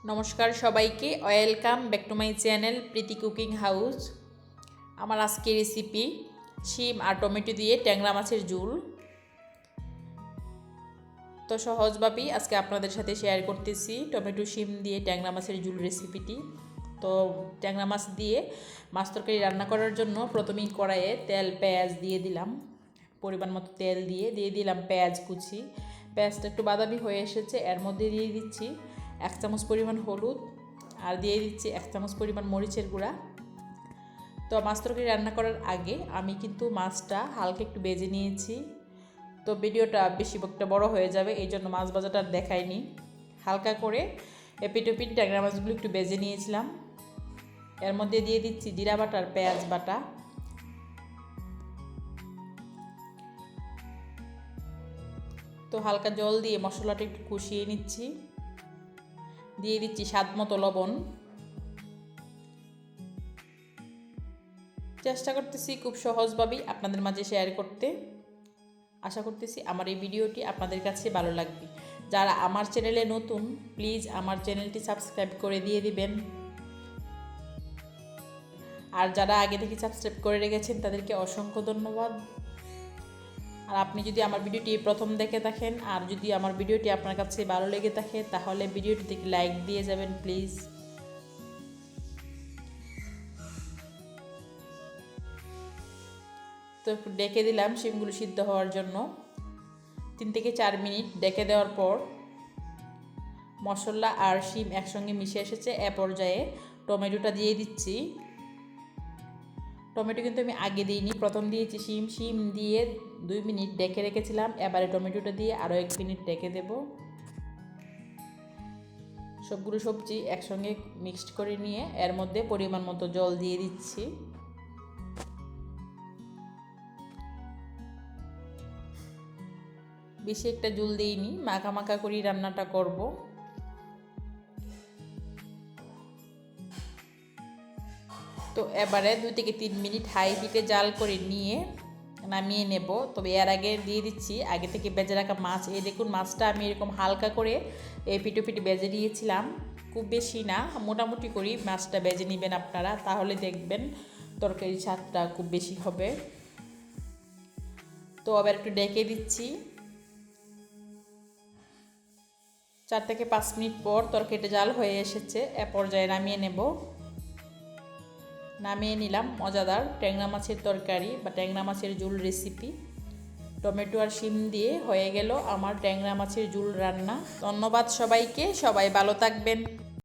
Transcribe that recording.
নমস্কার সবাইকে, welcome back to my channel Preeti cooking house. আমার আজকের রেসিপি শিম আর টমেটো দিয়ে ট্যাংরা মাছের ঝোল। তো সহজভাবেই আজকে আপনাদের সাথে শেয়ার করতেছি টমেটো শিম দিয়ে ট্যাংরা মাছের ঝোল রেসিপিটি। তো ট্যাংরা মাছ দিয়ে মাছ তরকারি রান্না করার জন্য প্রথমেই কড়াইয়ে তেল পেঁয়াজ দিয়ে দিলাম, পরিমাণ মতো তেল দিয়ে দিলাম পেঁয়াজ কুচি। পেঁয়াজটা একটু বাদামি হয়ে এসেছে, এর মধ্যে দিয়ে দিচ্ছি 1 চামচ পরিমাণ হলুদ আর দিয়ে দিচ্ছি 1 চামচ পরিমাণ মরিচের গুঁড়া। তো মাছ তরকারি রান্না করার আগে আমি কিন্তু মাছটা হালকা একটু ভেজে নিয়েছি। তো ভিডিওটা বেশি একটা বড় হয়ে যাবে, এই জন্য মাছ ভাজাটা আর দেখাইনি। হালকা করে এপিট ওপিট ট্যাংরা মাছগুলো একটু ভেজে নিয়েছিলাম। এর মধ্যে দিয়ে দিচ্ছি জিরা বাটা আর পেঁয়াজ বাটা। তো হালকা জল দিয়ে মশলাটা একটু কষিয়ে নিচ্ছি। দিয়ে দিচ্ছি স্বাদ মতো লবণ। চেষ্টা করতেছি খুব সহজভাবেই আপনাদের মাঝে শেয়ার করতে। আশা করতেছি আমার এই ভিডিওটি আপনাদের কাছে ভালো লাগবে। যারা আমার চ্যানেলে নতুন, প্লিজ আমার চ্যানেলটি সাবস্ক্রাইব করে দিয়ে দিবেন। আর যারা আগে থেকে সাবস্ক্রাইব করে রেখেছেন তাদেরকে অসংখ্য ধন্যবাদ। আর আপনি যদি আমার ভিডিওটি প্রথম দেখে থাকেন আর যদি আমার ভিডিওটি আপনার কাছে ভালো লেগে থাকে তাহলে ভিডিওটিতে লাইক দিয়ে যাবেন প্লিজ। তো একটু ডেকে দিলাম শিমগুলো সিদ্ধ হওয়ার জন্য। 3 থেকে 4 মিনিট ডেকে দেওয়ার পর মশলা আর শিম একসঙ্গে মিশে এসেছে। এ পর্যায়ে টমেটোটা দিয়ে দিচ্ছি। টমেটো কিন্তু আমি আগে দিইনি, প্রথম দিয়েছি শিম দিয়ে 2 মিনিট ডেকে রেখেছিলাম। এবারে টমেটোটা দিয়ে আরও 1 মিনিট ডেকে দেব। সবগুলো সবজি একসঙ্গে মিক্সড করে নিয়ে এর মধ্যে পরিমাণ মতো জল দিয়ে দিচ্ছি। বেশি একটা ঝোল দিইনি, মাখা মাখা করে রান্নাটা করব। তো এবারে 2 থেকে 3 মিনিট হাই হিটে জাল করে নিয়ে নামিয়ে নেব। তবে এর আগে দিয়ে দিচ্ছি আগে থেকে ভেজে রাখা মাছ। এই দেখুন মাছটা আমি এরকম হালকা করে পিঠে ভেজে দিয়েছিলাম, খুব বেশি না, মোটামুটি করেই মাছটা ভেজে নেবেন আপনারা, তাহলে দেখবেন তরকারির স্বাদটা খুব বেশি হবে। তো আবার একটু ডেকে দিচ্ছি। 4 থেকে 5 মিনিট পর তরকারিটা জাল হয়ে এসেছে। এ পর্যায়ে নামিয়ে নিলাম মজাদার ট্যাংরা মাছের তরকারি বা ট্যাংরা মাছের ঝোল রেসিপি। টমেটো আর শিম দিয়ে হয়ে গেল আমার ট্যাংরা মাছের ঝোল রান্না। ধন্যবাদ সবাইকে, সবাই ভালো থাকবেন।